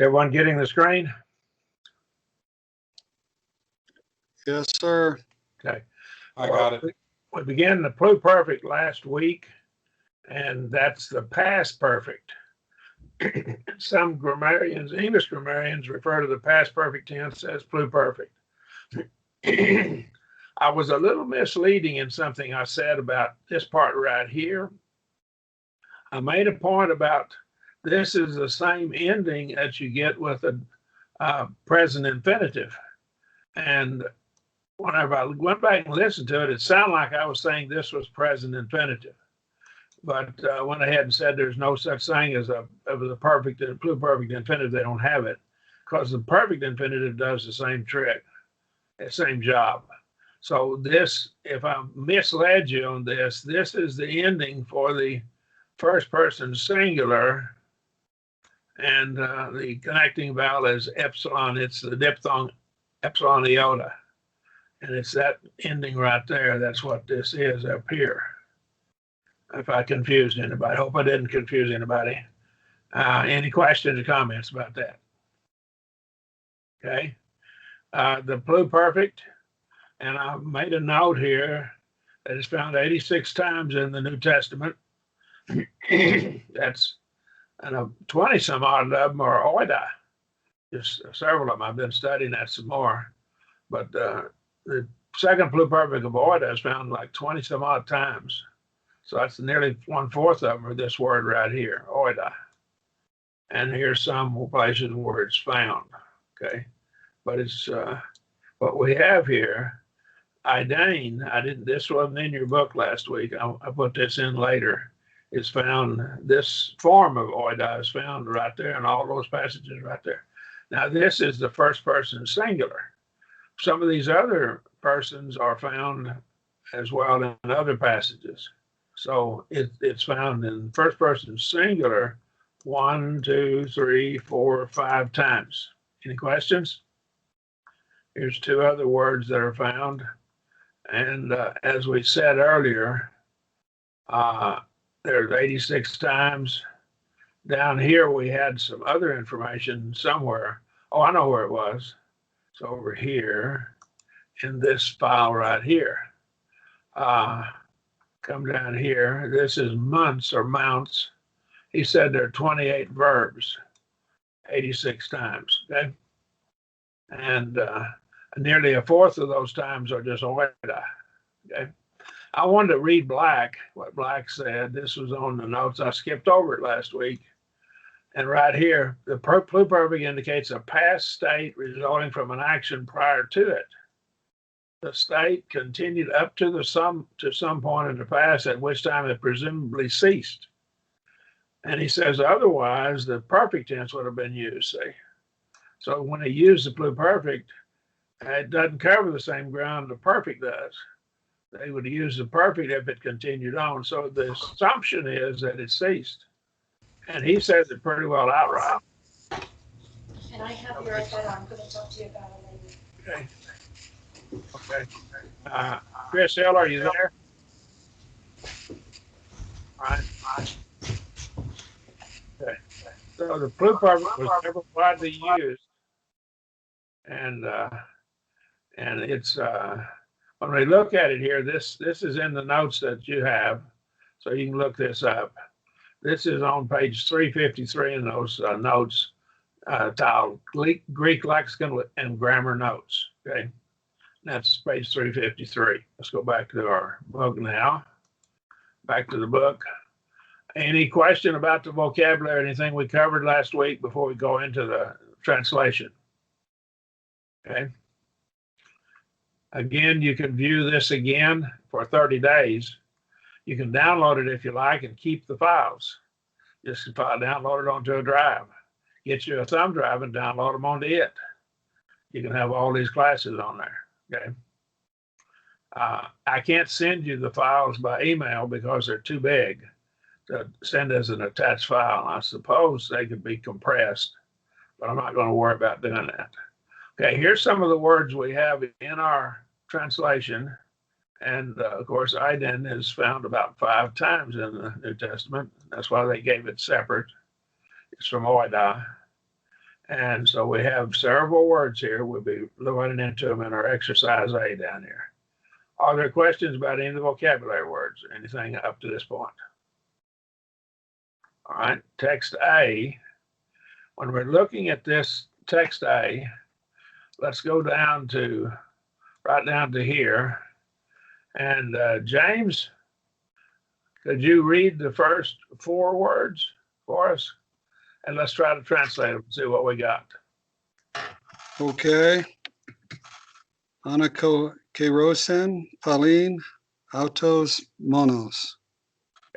Everyone getting the screen? Yes, sir. Okay. I got it. We began the pluperfect last week, and that's the past perfect. Some grammarians, English grammarians, refer to the past perfect tense as pluperfect. I was a little misleading in something I said about this part right here. I made a point about this is the same ending that you get with a present infinitive. And whenever I went back and listened to it, it sounded like I was saying this was present infinitive. But went ahead and said there's no such thing as a perfect and pluperfect infinitive. They don't have it because the perfect infinitive does the same trick, the same job. So this, if I misled you on this, this is the ending for the first person singular, and the connecting vowel is epsilon. It's the diphthong epsilon iota, and it's that ending right there. That's what this is up here. If I confused anybody, I hope I didn't confuse anybody. Any questions or comments about that? Okay. The pluperfect, and I made a note here that is found 86 times in the New Testament. That's 20 some odd of them are oida. Just several of them. I've been studying that some more. But the second pluperfect of oida is found like 20 some odd times. So that's nearly 1/4 of them are this word right here, oida. And here's some places where it's found. Okay. But it's what we have here. Idane, this wasn't in your book last week. I put this in later. Is found, this form of oida is found right there in all those passages right there. Now, this is the first person singular. Some of these other persons are found as well in other passages. So it's found in first person singular 1, 2, 3, 4, 5 times. Any questions? Here's 2 other words that are found. And as we said earlier, there's 86 times. Down here, we had some other information somewhere. Oh, I know where it was. It's over here in this file right here. Come down here. This is months or mounts. He said there are 28 verbs, 86 times. Okay. And nearly 1/4 of those times are just oida. Okay. I wanted to read Black, what Black said. This was on the notes. I skipped over it last week. And right here, the pluperfect indicates a past state resulting from an action prior to it. The state continued up to some point in the past, at which time it presumably ceased. And he says otherwise, the perfect tense would have been used, see? So when he used the pluperfect, it doesn't cover the same ground the perfect does. They would use the perfect if it continued on. So the assumption is that it ceased. And he says it pretty well outright. And I have your iPad. I'm going to talk to you about it later. Okay. Okay. Chris Hill, are you there? All right. Okay. So the pluperfect was never widely used. And it's when we look at it here, this is in the notes that you have, so you can look this up. This is on page 353 in those notes, titled Greek Lexicon and Grammar Notes. Okay, that's page 353. Let's go back to our book now. Back to the book. Any question about the vocabulary, anything we covered last week before we go into the translation? Okay. Again, you can view this again for 30 days. You can download it if you like and keep the files. Just download it onto a drive. Get you a thumb drive and download them onto it. You can have all these classes on there. Okay. I can't send you the files by email because they're too big to send as an attached file. I suppose they could be compressed, but I'm not going to worry about doing that. Okay, here's some of the words we have in our translation. And of course, Iden is found about 5 times in the New Testament. That's why they gave it separate. It's from oida. And so we have several words here. We'll be running into them in our exercise A down here. Are there questions about any of the vocabulary words? Anything up to this point? All right, text A. When we're looking at this text A, let's go down to, right down to here. And James, could you read the first 4 words for us? And let's try to translate them and see what we got. Okay. Anakerosen, Pauline, autos, monos.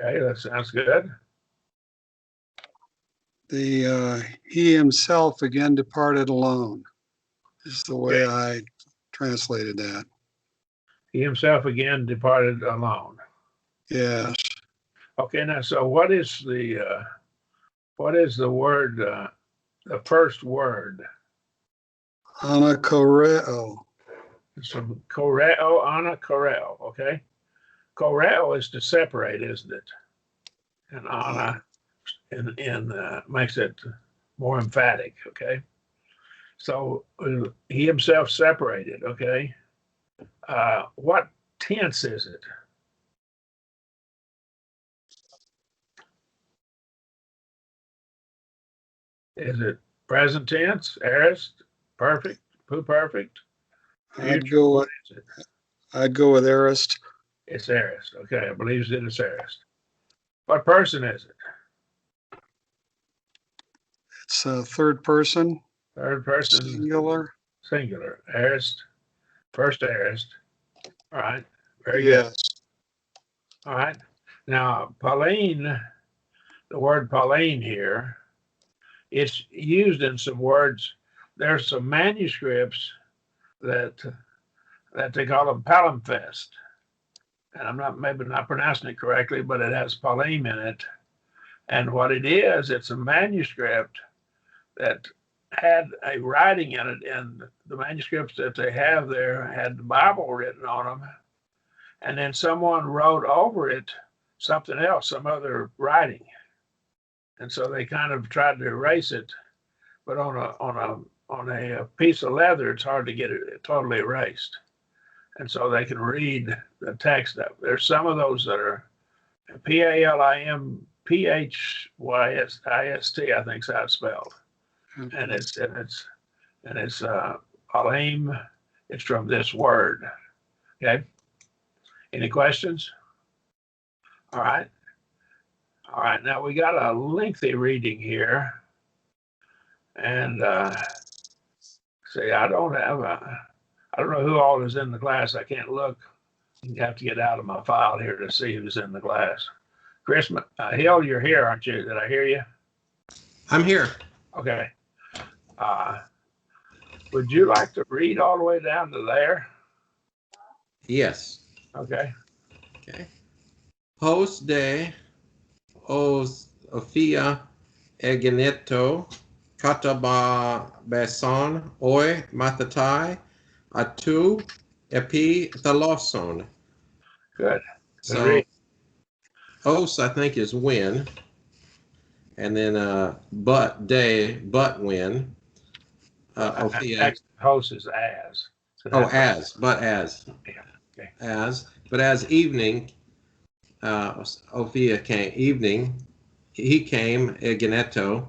Okay, that sounds good. He himself again departed alone. Is the way I translated that. He himself again departed alone. Yes. Okay, now so what is the word? The first word. Anakoreo. It's from koreo, ana koreo. Okay, koreo is to separate, isn't it? And ana makes it more emphatic. Okay, so he himself separated. Okay, what tense is it? Is it present tense, aorist, perfect, perfect? I'd go with aorist. It's aorist. Okay, I believe it's aorist. What person is it? It's a third person. Third person. Singular. Singular. Aorist. First aorist. All right. Very yes. good. All right. Now, Pauline, the word Pauline here, it's used in some words. There's some manuscripts that they call them palimpsest. And I'm maybe not pronouncing it correctly, but it has Pauline in it. And what it is, it's a manuscript that had a writing in it, and the manuscripts that they have there had the Bible written on them. And then someone wrote over it something else, some other writing. And so they kind of tried to erase it, but on a piece of leather, it's hard to get it totally erased. And so they can read the text. There's some of those that are PALIMPHYSIST, I think is how it's spelled. And it's Palim. It's from this word. Okay. Any questions? All right. All right. Now we got a lengthy reading here, and see, I don't know who all is in the class. I can't look. You have to get out of my file here to see who's in the class. Chris Hill, you're here, aren't you? Did I hear you? I'm here. Okay. Would you like to read all the way down to there? Yes. Okay. Okay. Hos de Ophia Egeneto Kataba Beson Oi Mathatai Atu Epi Thaloson. Good. So os, I think, is when, and then but when. Ophia. Host is as. So as. Yeah. Okay. But as evening, Ophia came, evening, he came, Egeneto,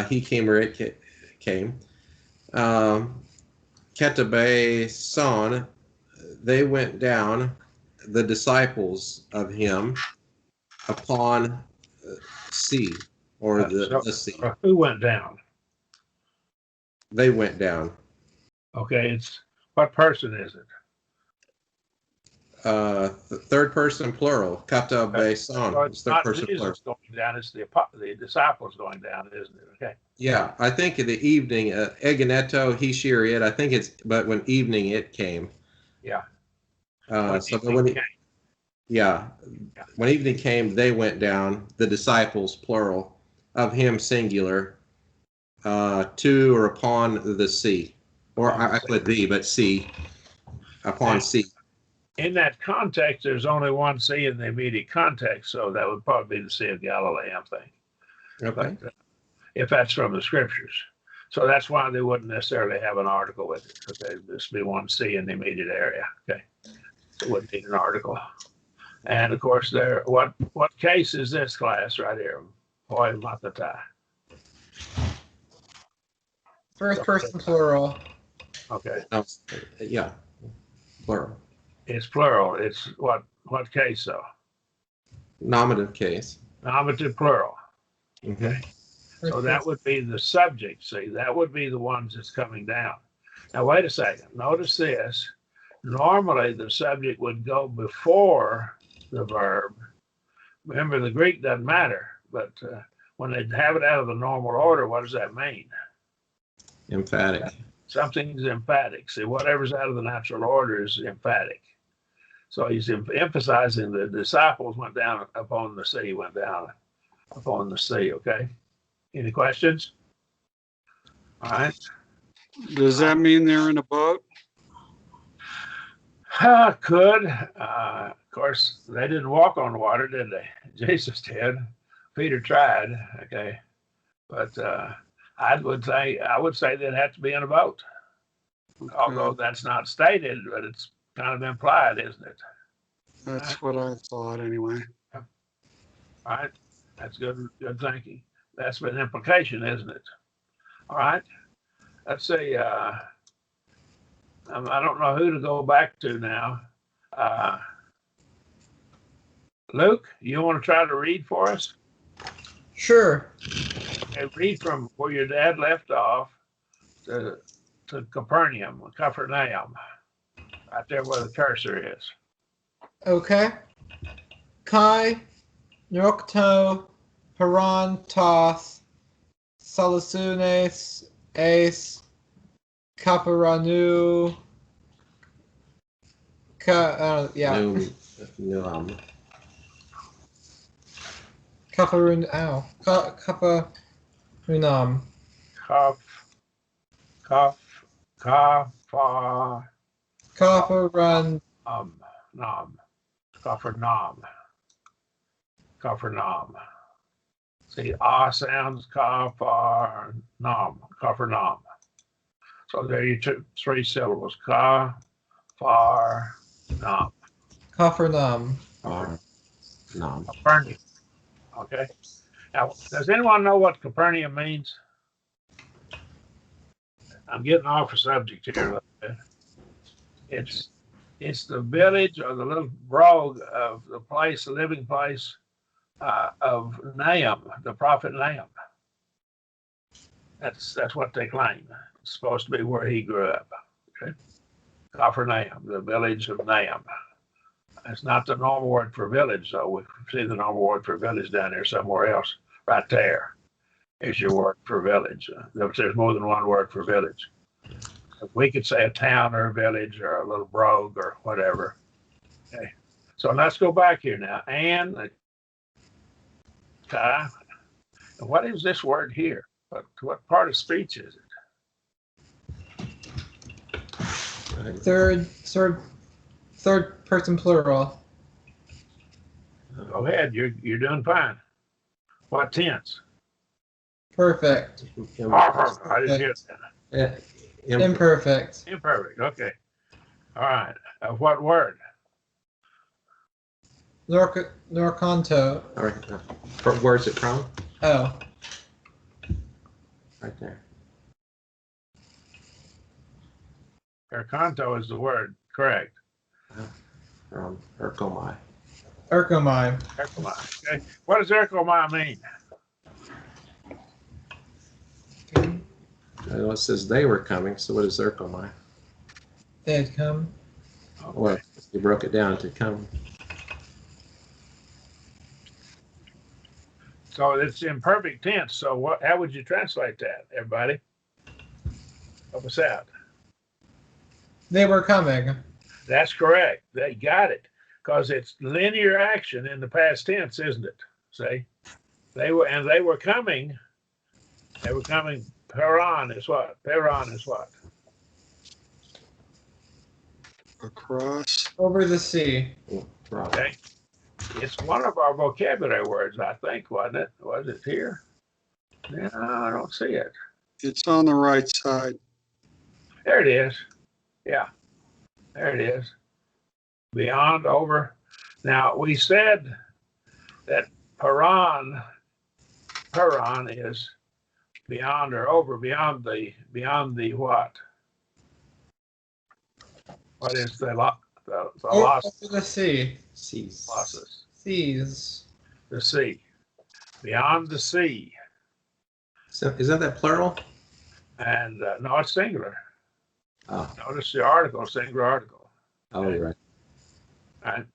he came or it came. Ketabe son, they went down, the disciples of him, upon sea, or the sea. Who went down? They went down. Okay, it's what person is it? Third person plural. Ketabe son. Well, It's it's third not person plural. Jesus going down, it's the disciples going down, isn't it? Okay. Yeah, I think in the evening, Egeneto, he, she, or it. I think it's, but when evening it came. Yeah. When evening came, they went down. The disciples, plural, of him, singular, to or upon the sea, or I put the, but sea, upon sea. In that context, there's only one sea in the immediate context, so that would probably be the Sea of Galilee, I'm thinking. Okay. But, if that's from the scriptures. So that's why they wouldn't necessarily have an article with it. Okay, this would be one C in the immediate area. Okay, so it wouldn't need an article. And of course, there. What case is this class right here? Hoi matata. First person plural. Okay, No, yeah, plural. it's plural. It's what case though? Nominative case. Nominative plural. Mhm. So that would be the subject. See, that would be the ones that's coming down. Now, wait a second. Notice this. Normally, the subject would go before the verb. Remember, the Greek doesn't matter, but when they have it out of the normal order, what does that mean? Emphatic. Something's emphatic. See, whatever's out of the natural order is emphatic. So he's emphasizing the disciples went down upon the sea, went down upon the sea. Okay. Any questions? All right. Does that mean they're in a boat? Could. Of course, they didn't walk on water, did they? Jesus did. Peter tried. Okay. But I would say they'd have to be in a boat. Although that's not stated, but it's kind of implied, isn't it? That's what I thought anyway. All right. That's good thinking. That's an implication, isn't it? All right. Let's see. I don't know who to go back to now. Luke, you want to try to read for us? Sure. Okay, read from where your dad left off to Capernaum, right there where the cursor is. Okay. Kai, Nocto, Haran, Toth, Salusunes, Ace, Kaparanu, yeah. No, Kaparun, ow. Kaparunam. Kaparan, Capernaum. See, ah sounds Capernaum. So there are your three syllables. Capernaum. Kafarnam. no. Capernaum. Okay. Now, does anyone know what Capernaum means? I'm getting off the subject here a little bit. It's the village or the little brogue of the place, the living place of Nahum, the prophet Nahum. That's what they claim. It's supposed to be where he grew up. Okay. Capernaum, the village of Nahum. It's not the normal word for village, though. We see the normal word for village down there somewhere else. Right there is your word for village. There's more than one word for village. We could say a town or a village or a little brogue or whatever. Okay. So let's go back here now. And what is this word here? What part of speech is it? Third person plural. Go ahead. You're doing fine. What tense? Perfect. I didn't hear that. Imperfect. Imperfect. Okay. All right. What word? Norcanto. Where's it from? Oh. Right there. Ercanto is the word. Correct. From Erkomai. Erkomai. Erkomai. Okay. What does Erkomai mean? It says they were coming, so what is Erkomai? They had come. Okay. Well, you broke it down to come. So it's imperfect tense. So how would you translate that, everybody? Help us out. They were coming. That's correct. They got it. Because it's linear action in the past tense, isn't it? See? They were coming. They were coming. Peron is what? Peron is what? Across. Over the sea. Right. Okay. It's one of our vocabulary words, I think, wasn't it? Was it here? Yeah, I don't see it. It's on the right side. There it is. Yeah, there it is. Beyond, over. Now, we said that Paran is beyond or over, beyond the what? What is the loss? Over the sea. Seas. Losses. Seas. The sea. Beyond the sea. So isn't that plural? And no, it's singular. Oh, Notice the article, singular article. oh, you're right. Right?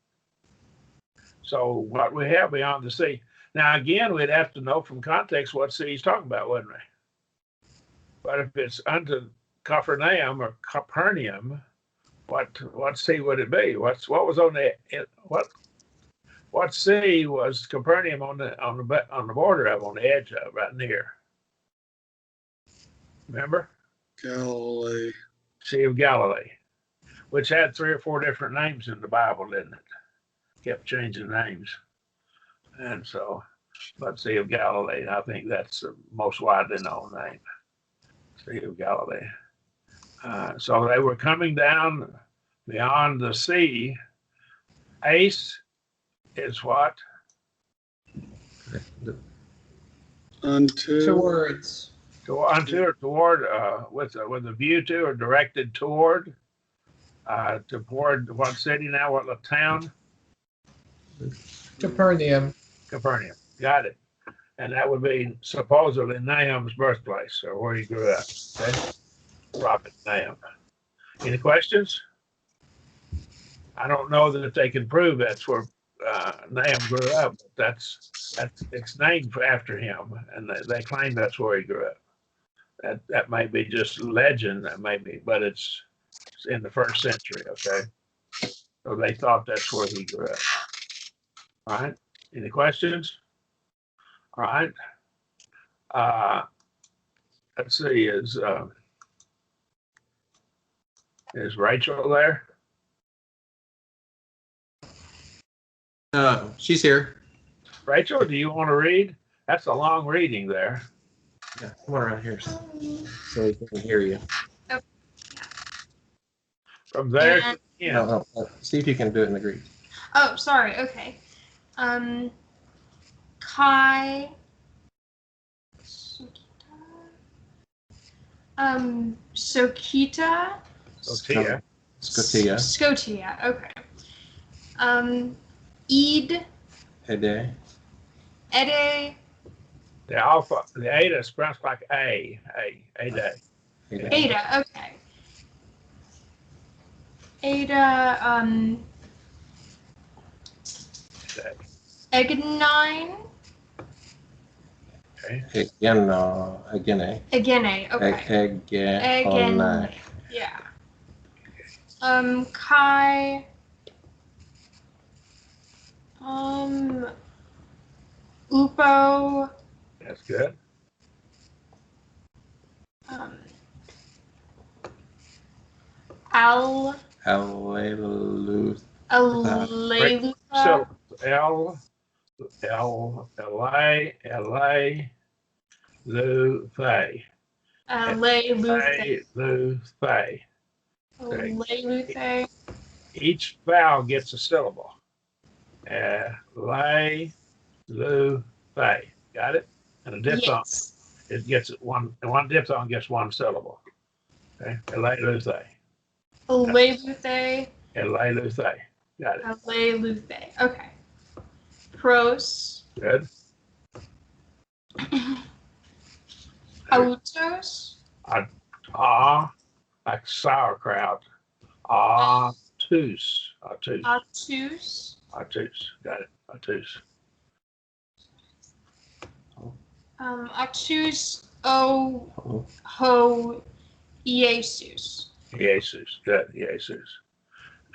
So what we have beyond the sea. Now again, we'd have to know from context what sea he's talking about, wouldn't we? But if it's unto Capernaum or Capernaum, what sea would it be? What was on the what sea was Capernaum on the border of, on the edge of, right near? Remember? Galilee. Sea of Galilee, which had 3 or 4 different names in the Bible, didn't it? Kept changing names. And so, but Sea of Galilee, I think that's the most widely known name. Sea of Galilee. So they were coming down beyond the sea. Ace is what? Unto. Towards. Unto or toward, with a view to or directed toward what city now? What town? Capernaum. Capernaum. Got it. And that would be supposedly Nahum's birthplace, or where he grew up. Okay. Prophet Nahum. Any questions? I don't know that they can prove that's where Nahum grew up, but it's named after him, and they claim that's where he grew up. That may be just legend, that may be, but it's in the 1st century. Okay. So they thought that's where he grew up. All right. Any questions? All right. Let's see. Is Rachel there? She's here. Rachel, do you want to read? That's a long reading there. Yeah, come on around here so we can hear you. From there And- to the end. See if you can do it in the Greek. Oh, sorry. Okay. Kai. Sokita. Sotia. Scotia. Scotia. Okay. Eid. Ede. Ede. The alpha, the Ada is pronounced like Ada. Ede. Ada. Okay. Ada. Egnine. Okay. Agene. Agene. Okay. Again. Yeah. Kai. Upo. That's good. Al. Alleluia. Aleluya. So L-A, Lu-Thay. Aleluya. Lu-Thay. Aleluya. Each vowel gets a syllable. Lu-Thay. Got it? And a diphthong, Yes. it gets one diphthong gets 1 syllable. Okay? Aleluya. Aleluya. Aleluya. Got it. Aleluya. Okay. Pros. Good. Autos. Like sauerkraut. Obtuse. Obtuse. Got it. Obtuse. Obtuse. O. Ho. Jesus. Jesus. Good. Jesus.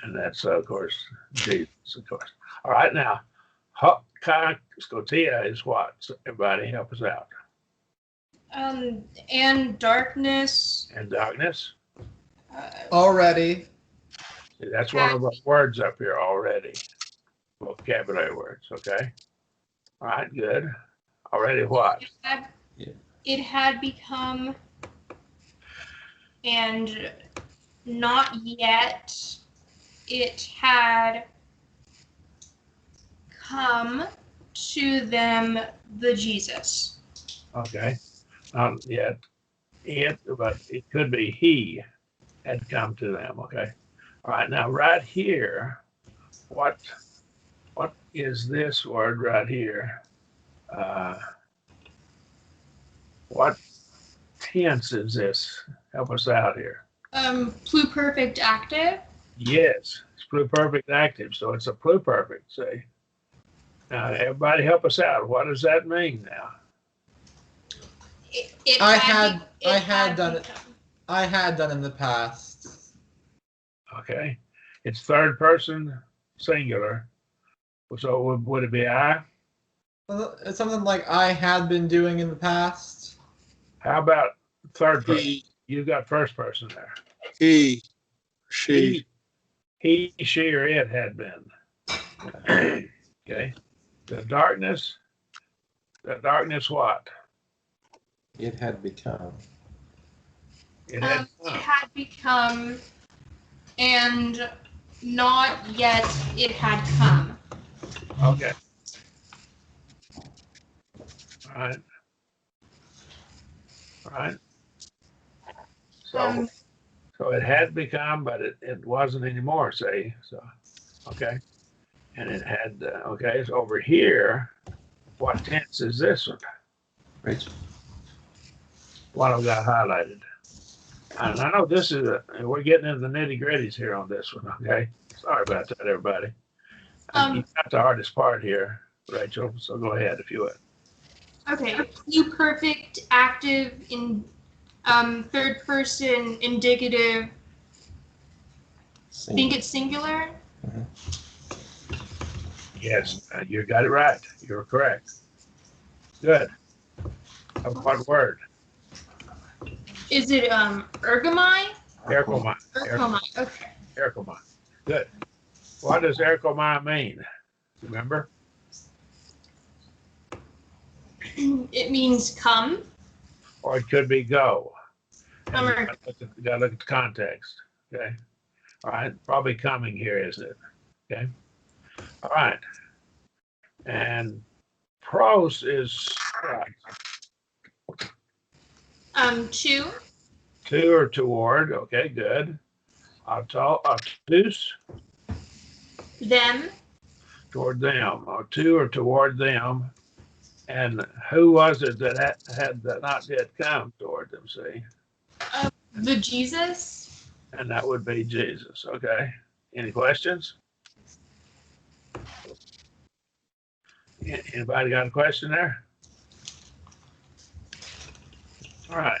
And that's, of course, Jesus, of course. All right. Now, Scotia is what? So everybody help us out. And darkness. And darkness. Already. See, that's one of our words up here already. Vocabulary words. Okay. All right. Good. Already what? It had become and not yet it had come to them the Jesus. Okay, not yet it, but it could be he had come to them. Okay, all right. Now, right here, what is this word right here? What tense is this? Help us out here. Pluperfect active. Yes, it's pluperfect active, so it's a pluperfect. See, now everybody, help us out. What does that mean now? I had done it. I had done in the past. Okay, it's third person singular. So would it be I? It's something like I had been doing in the past. How about third person? He, You got first person there. he, she. He, she, or it had been. Okay. The darkness what? It had become. It had It had become, and not yet it had come. okay. All right. All right. So it had become, but it wasn't anymore, say. So okay. And it had okay, it's over here. What tense is this one? Rachel. What I've got highlighted. And I know this is we're getting into the nitty gritties here on this one, okay? Sorry about that, everybody. You got the hardest part here, Rachel, so go ahead if you would. Okay, pluperfect active in third person indicative. Think it's singular. Yes, you got it right. You're correct. Good. What word? Is it ergomai? Erkomai. Ergomai. Okay. Erkomai. Good. What does erkomai mean? Remember? It means come. Or it could be go. And you Or gotta look at the context. Okay. All right. Probably coming here, isn't it? Okay. All right. And pros is to. to or toward. Okay, good. Obtus, Them. toward them, or to or toward them. And who was it that had not yet come toward them? See, The Jesus. and that would be Jesus. Okay. Any questions? Anybody got a question there? All right.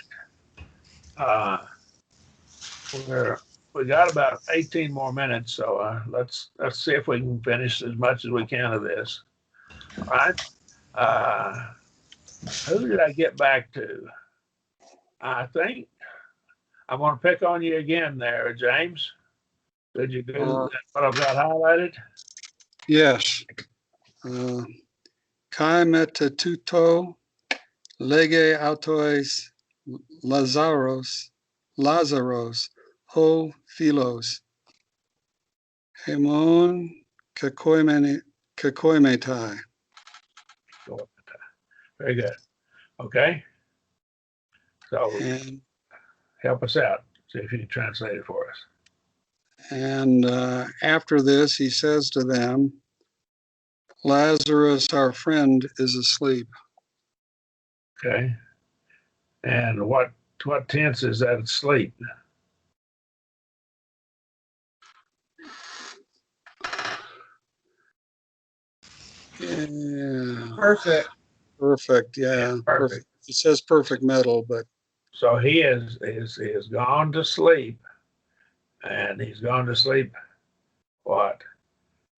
We got about 18 more minutes, so let's see if we can finish as much as we can of this. All right. Who did I get back to? I think I'm going to pick on you again there, James. Did you do what I've got highlighted? Yes. Kai metatuto lege autois Lazaros, ho philos, hemon kakoimetai. Very good. Okay. So And help us out. See if you can translate it for us. And after this, he says to them, Lazarus, our friend, is asleep. Okay. And what tense is that? Asleep. Yeah. Perfect. Perfect. Yeah. Perfect. It says perfect metal, but So he is gone to sleep, and he's gone to sleep. What?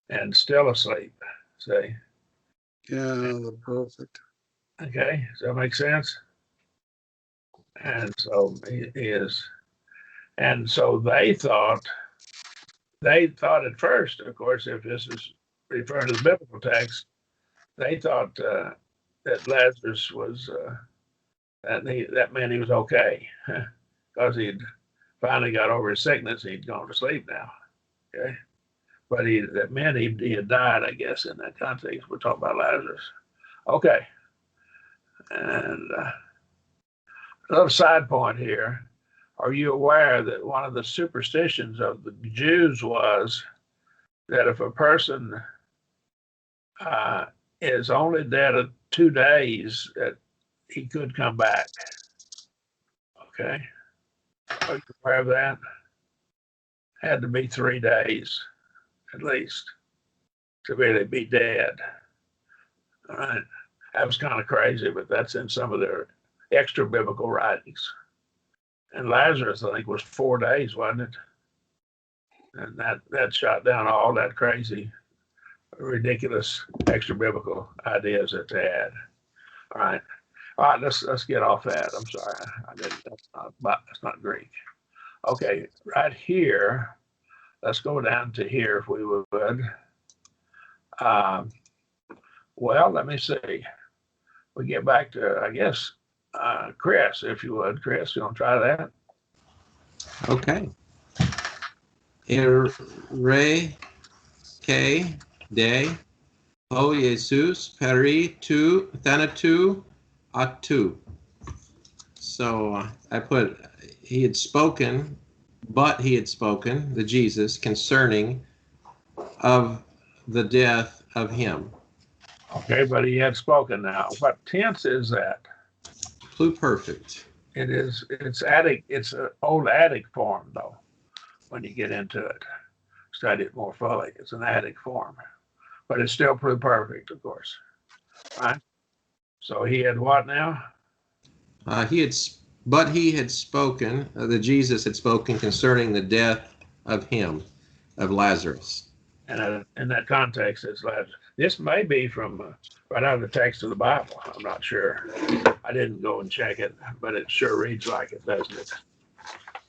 And still asleep. See? yeah, the perfect. Okay. Does that make sense? And so he is. And so they thought at first, of course, if this is referring to the biblical text, they thought that Lazarus was that meant he was okay because finally got over his sickness. He'd gone to sleep now. Okay. But that meant he had died, I guess, in that context. We're talking about Lazarus. Okay. And another side point here. Are you aware that one of the superstitions of the Jews was that if a person is only dead 2 days, that he could come back? Okay. Are you aware of that? Had to be 3 days at least to really be dead. All right. That was kind of crazy, but that's in some of their extra biblical writings. And Lazarus, I think, was 4 days, wasn't it? And that shot down all that crazy, ridiculous extra biblical ideas that they had. All right. Let's get off that. I'm sorry. That's not Greek. Okay, right here. Let's go down to here if we would. Well, let me see. We get back to, I guess, Chris, if you would. Chris, you want to try that? Okay. Re que de o Jesus peri tu thanatu atu. So I put he had spoken, but he had spoken, the Jesus, concerning of the death of him. Okay, but he had spoken now. What tense is that? Pluperfect. It's attic. It's an old attic form, though. When you get into it, study it more fully. It's an attic form, but it's still pluperfect, of course. Right. So he had what now? But he had spoken. The Jesus had spoken concerning the death of him, of Lazarus. And in that context, it's Lazarus. This may be from right out of the text of the Bible. I'm not sure. I didn't go and check it, but it sure reads like it, doesn't it?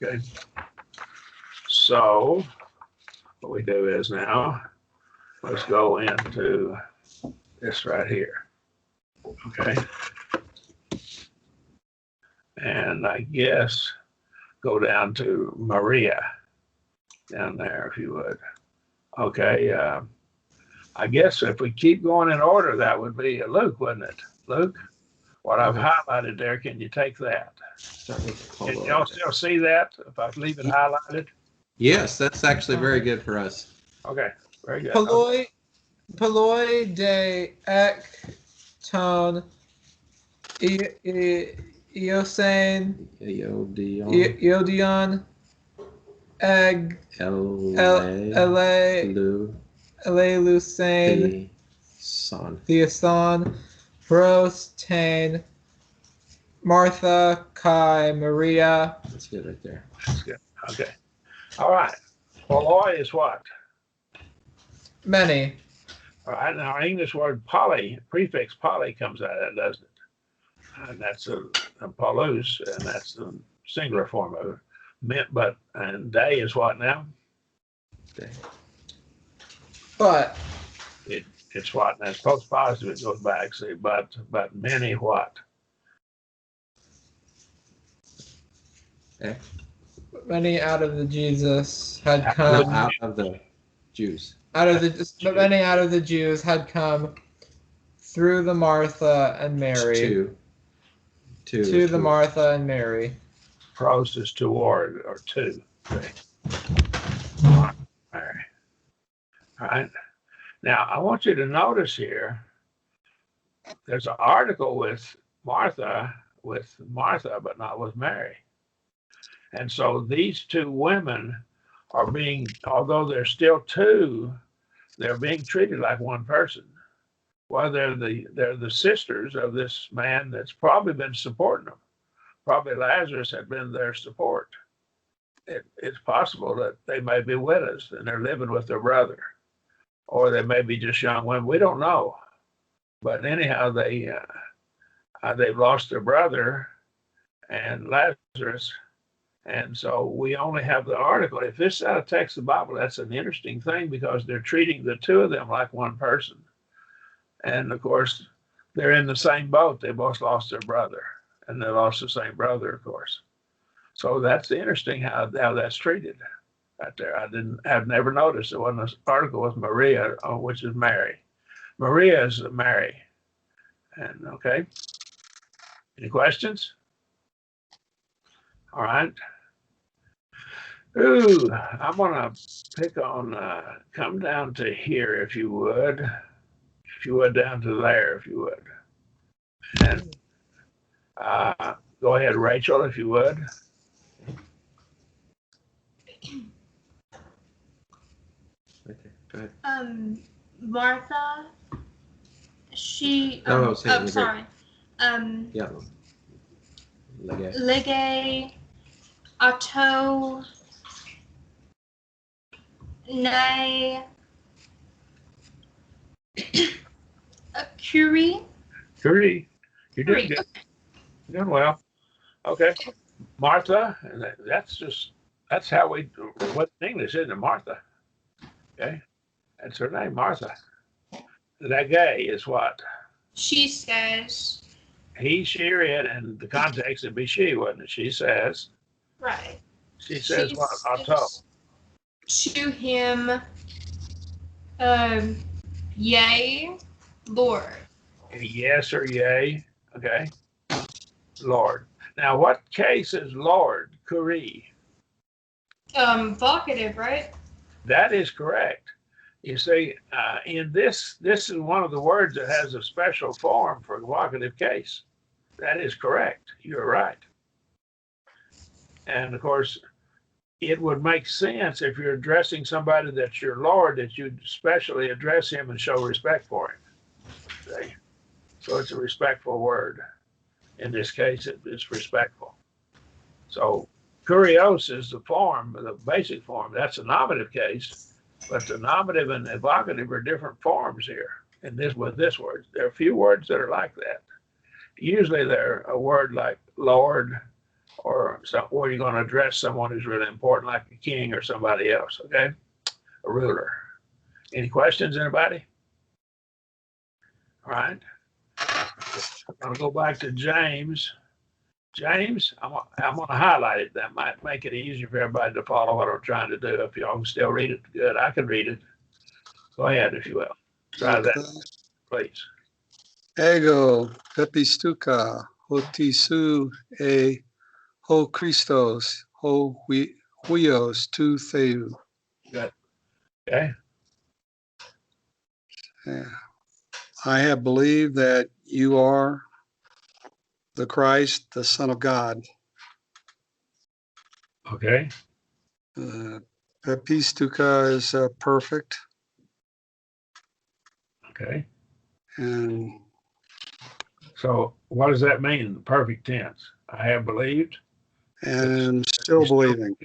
Okay. So what we do is now, let's go into this right here. Okay. And I guess go down to Maria down there, if you would. Okay. I guess if we keep going in order, that would be Luke, wouldn't it? Luke, what I've highlighted there, can you take that? Can y'all still see that if I leave it highlighted? Yes, that's actually very good for us. Okay, very good. Poloi de ek ton Eosain Iodion Eg Elelusain Theoson Pros Tain Martha Kai Maria. That's good right there. That's good. Okay. All right. Poloi is what? Many. All right. Now, our English word poly, prefix poly comes out of that, doesn't it? And that's a polus, and that's the singular form of it. And day is what now? Day. But It's what? And that's post positive, it goes back. See, but many what? many out of the Jesus had come. Out of the Jews. But many out of the Jews had come through the Martha and Mary. To the Martha and Mary. Pros is toward or to. Okay. All right. Now, I want you to notice here, there's an article with Martha, but not with Mary. And so these two women are being, although they're still two, they're being treated like one person. Well, they're the sisters of this man that's probably been supporting them. Probably Lazarus had been their support. It's possible that they may be widows and they're living with their brother, or they may be just young women. We don't know. But anyhow, they've lost their brother and Lazarus. And so we only have the article. If this is out of text of the Bible, that's an interesting thing because they're treating the two of them like one person. And of course, they're in the same boat. They both lost their brother, and they lost the same brother, of course. So that's interesting how that's treated right there. I've never noticed it. When this article was Maria, which is Mary. Maria is Mary. And okay. Any questions? All right. Ooh, I'm gonna pick on come down to here if you would. If you would down to there, if you would. And go ahead, Rachel, if you would. Okay, go ahead. Martha, she, Oh, say it in the Greek. sorry. Yeah. Lege. Lege, auto, ne, curie. Curie, you're doing Curie. good. You're doing well. Okay. Martha, and that's how we, what in English, isn't it, Martha? Okay. That's her name, Martha. Lege is what? She says, He, she, or it, and the context would be she, wouldn't it? She says. right. She says what? She Auto. says to him, yea, Lord. Yes or yea. Okay. Lord. Now, what case is Lord? Curie. Vocative, right? That is correct. You see, in this is one of the words that has a special form for vocative case. That is correct. You're right. And of course, it would make sense if you're addressing somebody that's your Lord that you'd specially address him and show respect for him. See? So it's a respectful word. In this case, it's respectful. So kurios is the form, the basic form. That's a nominative case, but the nominative and the evocative are different forms here. And this with this word, there are a few words that are like that. Usually they're a word like Lord, or where you're going to address someone who's really important, like a king or somebody else. Okay, a ruler. Any questions, anybody? All right. I'm going to go back to James. James, I'm going to highlight it. That might make it easier for everybody to follow what I'm trying to do. If y'all can still read it, good. I can read it. Go ahead, if you will. Try that, please. Ego pepistuka hotisu e ho Christos ho huios tu theu. Good. Okay. Yeah. I have believed that you are the Christ, the Son of God. Okay. Pepistuka is perfect, Okay. and So what does that mean? The perfect tense. I have believed. still believing.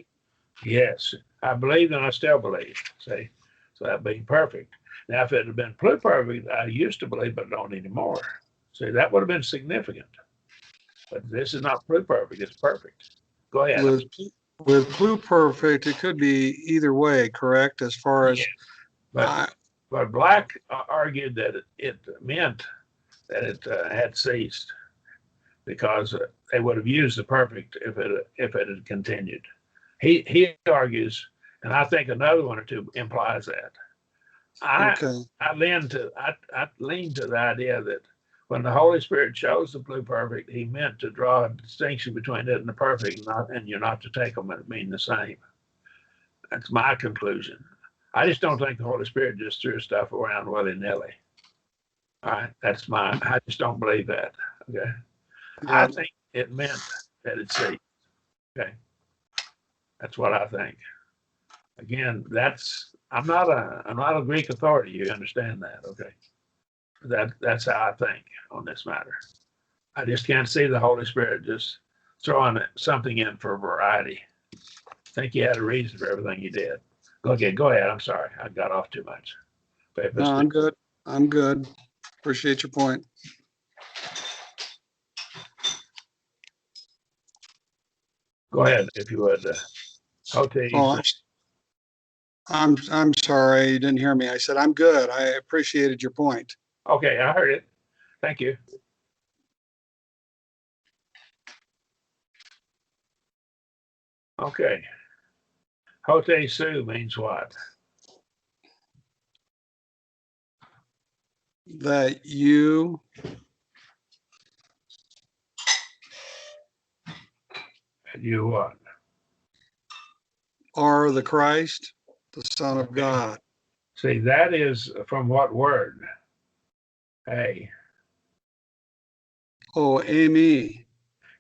Yes, I believed and I still believe. See, so that being perfect. Now, if it had been pluperfect, I used to believe, but don't anymore. See, that would have been significant. But this is not pluperfect; it's perfect. Go ahead. With pluperfect, it could be either way, correct? As far as But Black argued that it meant that it had ceased because they would have used the perfect if it had continued. He argues, and I think another one or two implies that. I lean to the idea that when the Holy Spirit chose the pluperfect, he meant to draw a distinction between it and the perfect, and you're not to take them and mean the same. That's my conclusion. I just don't think the Holy Spirit just threw stuff around willy-nilly. All right, I just don't believe that. Okay. I think it meant that it ceased. Okay. That's what I think. Again, I'm not a Greek authority. You understand that, okay? That's how I think on this matter. I just can't see the Holy Spirit just throwing something in for variety. I think he had a reason for everything he did. Okay, go ahead. I'm sorry. I got off too much. No, I'm good. I'm good. Appreciate your point. Go ahead, if you would. I'm sorry, you didn't hear me. I said I'm good. I appreciated your point. Okay, I heard it. Thank you. Okay. Hote su means what? That you You what? are the Christ, the Son of God. See, that is from what word? Hey. Oh, Amy.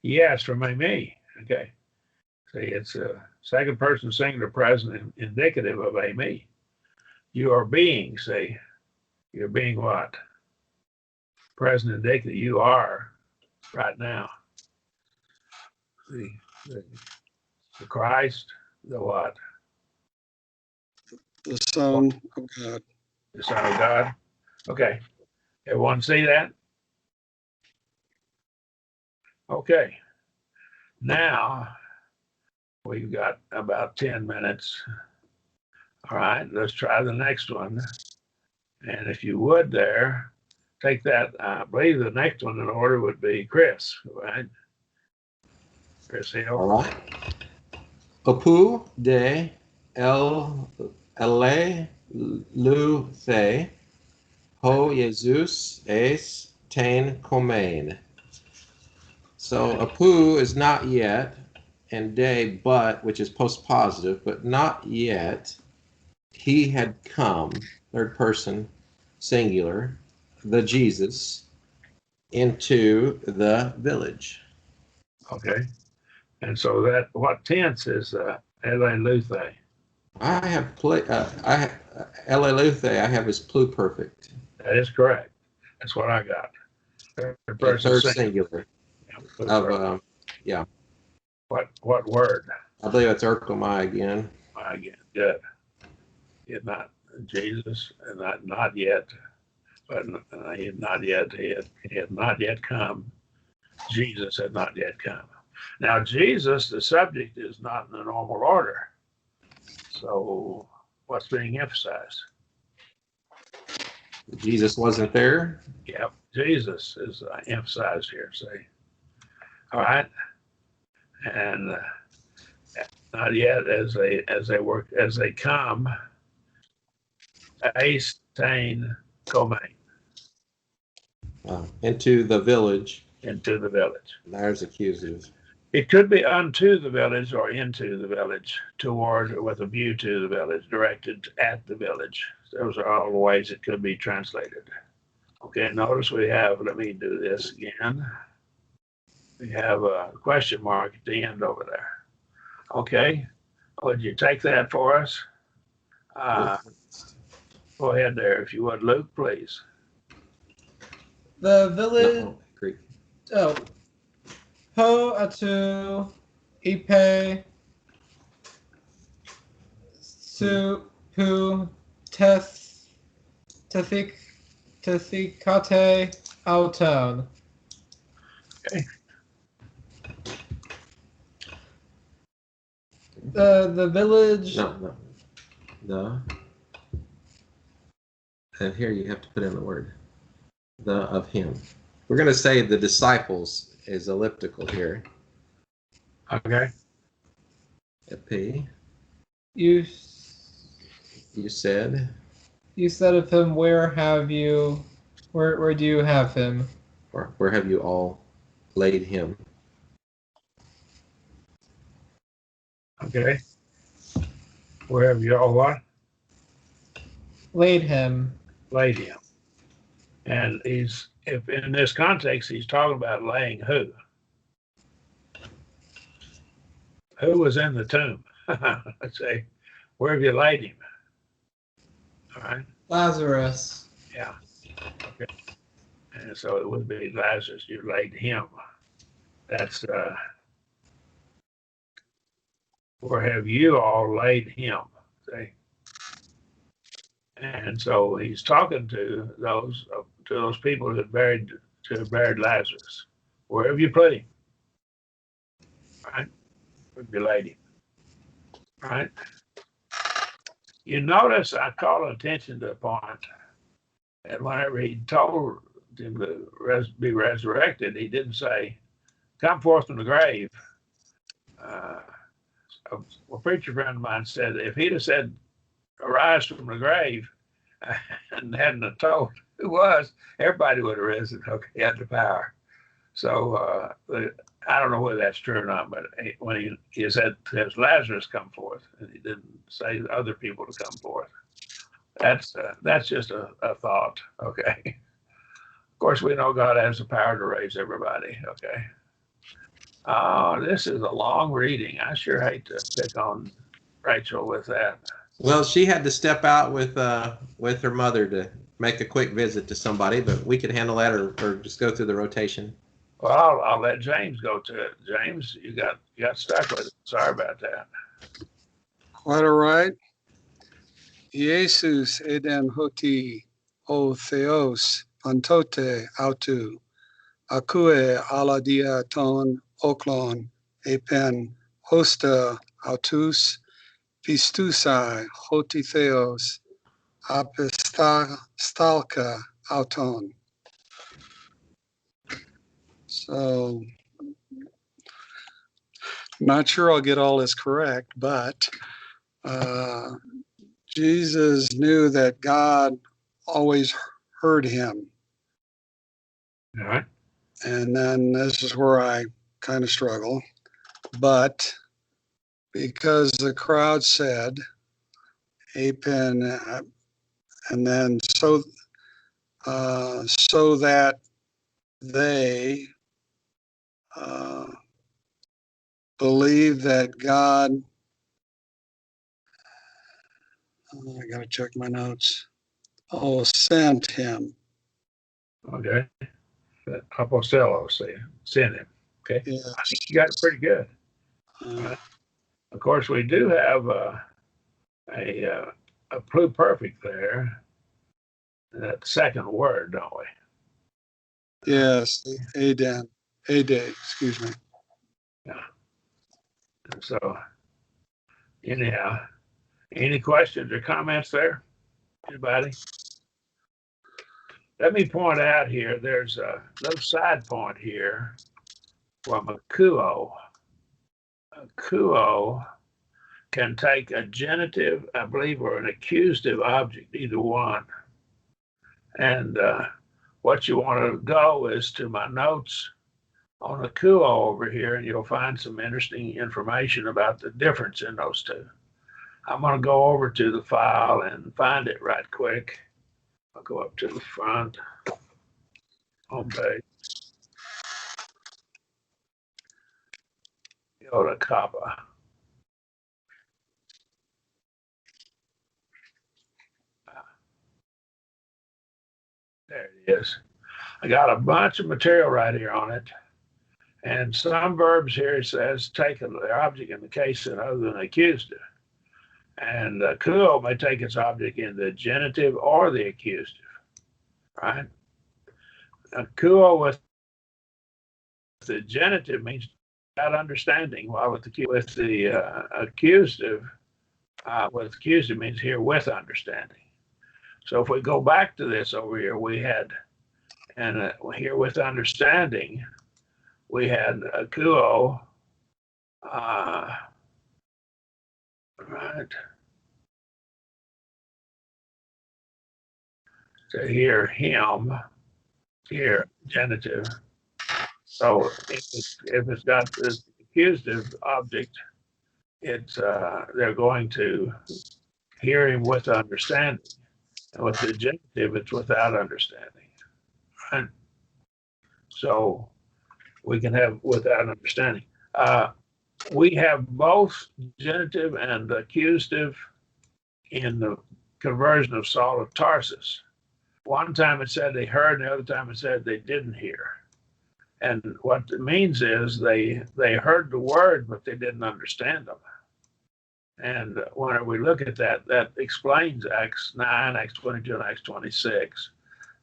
Yes, from a me. Okay. See, it's a second person singular present indicative of a me. You are being, see. You're being what? Present indicative. You are right now. The Christ, the what? The Son of God. The Son of God. Okay. Everyone see that? Okay. Now we've got about 10 minutes. All right, let's try the next one. And if you would there, take that, I believe the next one in order would be Chris, right? Chris Hill. All right. Opu de el ele luthe ho Jesus es ten komein. So apu is not yet, and de but, which is post-positive, but not yet. He had come, third person, singular, the Jesus, into the village. Okay. And so that, what tense is ele luthe? I have Eleluthe, I have as pluperfect. That is correct. That's what I got. Third The person third singular of yeah. What word? I believe it's Urkomai again. Again, good. Yet not Jesus, and not yet, but he had not yet. He had not yet come. Jesus had not yet come. Now, Jesus, the subject, is not in the normal order. So, what's being emphasized? Jesus wasn't there. Yep, Jesus is emphasized here. See, all right, and not yet as they come. Aistain Komain Into the village. into the village. There's accusative. It could be unto the village or into the village, toward or with a view to the village, directed at the village. Those are all the ways it could be translated. Okay, notice we have, let me do this again. We have a question mark at the end over there. Okay, would you take that for us? Go ahead there, if you would, Luke, please. The village. No, Greek. Oh. Ho atu ipe su pu tethikate auton. Okay. The village. No. And here you have to put in the word. The of him. We're going to say the disciples is elliptical here. Okay. Epi. You said. You said of him, where do you have him? Or where have you all laid him? Okay. Where have you all what? Laid him. Laid him. And if in this context, he's talking about laying who? Who was in the tomb? Let's say, where have you laid him? All right. Lazarus. Yeah. Okay. And so it would be Lazarus, you laid him. That's where have you all laid him? See? And so he's talking to those people who had buried Lazarus. Where have you put him? Right? Where have you laid him? Right? You notice I call attention to the point that whenever he told him to be resurrected, he didn't say, "Come forth from the grave." a preacher friend of mine said if he'd have said arise from the grave and hadn't have told who was, everybody would have risen. Okay, he had the power. So I don't know whether that's true or not, but when he said has Lazarus come forth, and he didn't say other people to come forth. That's just a thought. Okay. Of course, we know God has the power to raise everybody. Okay. This is a long reading. I sure hate to pick on Rachel with that. Well, she had to step out with her mother to make a quick visit to somebody, but we could handle that or just go through the rotation. Well, I'll let James go to it. James, you got stuck with it. Sorry about that. Quite all right. Jesus eden hoti o theos pantote autu akue aladia ton oklon epen hosta autus pistusai hoti theos apistalka auton. So, not sure I'll get all this correct, but Jesus knew that God always heard him. All right. And then this is where I kind of struggle. But because the crowd said, Apen, and then so that they believe that God, I got to check my notes. Oh, sent him. Okay. Apostello, send him. Okay. Yes. I think you got it pretty good. Of course, we do have a pluperfect there. That second word, don't we? Yes, Aden, excuse me. Yeah. And so, anyhow, any questions or comments there? Anybody? Let me point out here, there's a little side point here from akuo. Akuo can take a genitive, I believe, or an accusative object, either one. And what you want to go is to my notes on akuo over here, and you'll find some interesting information about the difference in those two. I'm going to go over to the file and find it right quick. I'll go up to the front home page. Go to Kappa. There it is. I got a bunch of material right here on it. And some verbs here it says taken their object in the case and other than accusative. And akuo may take its object in the genitive or the accusative, right? Akuo with the genitive means without understanding, while with the accusative means here with understanding. So if we go back to this over here, we had, and here with understanding, we had akuo, right? To hear him, here genitive. So if it's got the accusative object, it's they're going to hear him with understanding. And with the genitive, it's without understanding. Right? So we can have without understanding. We have both genitive and accusative in the conversion of Saul of Tarsus. One time it said they heard, and the other time it said they didn't hear. And what it means is they heard the word, but they didn't understand them. And when we look at that, that explains Acts 9, Acts 22, and Acts 26,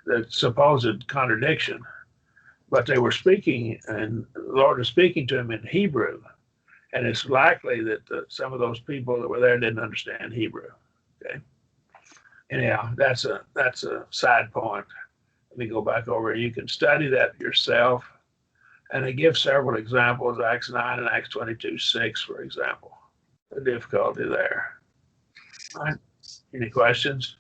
the supposed contradiction. But they were speaking, and the Lord was speaking to them in Hebrew. And it's likely that some of those people that were there didn't understand Hebrew. Okay. Anyhow, that's a side point. Let me go back over. You can study that yourself. And they give several examples, Acts 9 and Acts 22:6, for example. the difficulty there. All right. Any questions?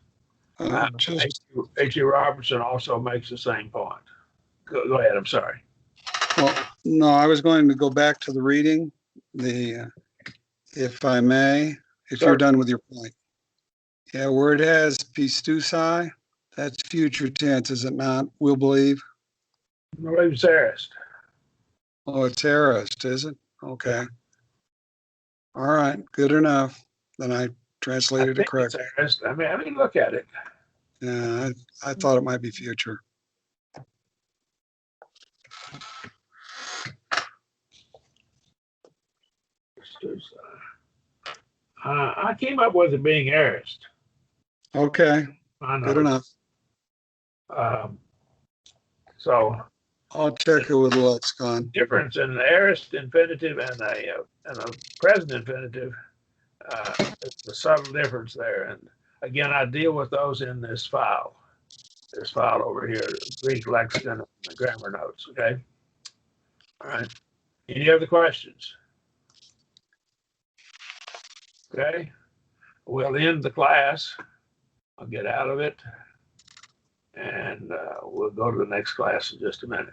Just, H.E. Robertson also makes the same point. Go ahead. I'm sorry. well, no, I was going to go back to the reading, if I may, if you're Sure. done with your point. Yeah, where it has pistusi, that's future tense, is it not? We'll believe. I believe it's aorist. Oh, it's aorist, is it? Okay. All right, good enough. Then I I translated it think it's correctly. aorist. I mean, look at it. Yeah, I thought it might be future. I came up with it being aorist. Okay, I know. good enough. So I'll check it with the lexicon. difference in an aorist infinitive and a present infinitive. It's a subtle difference there. And again, I deal with those in this file. This file over here, Greek lexicon and the grammar notes. Okay. All right. Any other questions? Okay. We'll end the class. I'll get out of it, and we'll go to the next class in just a minute.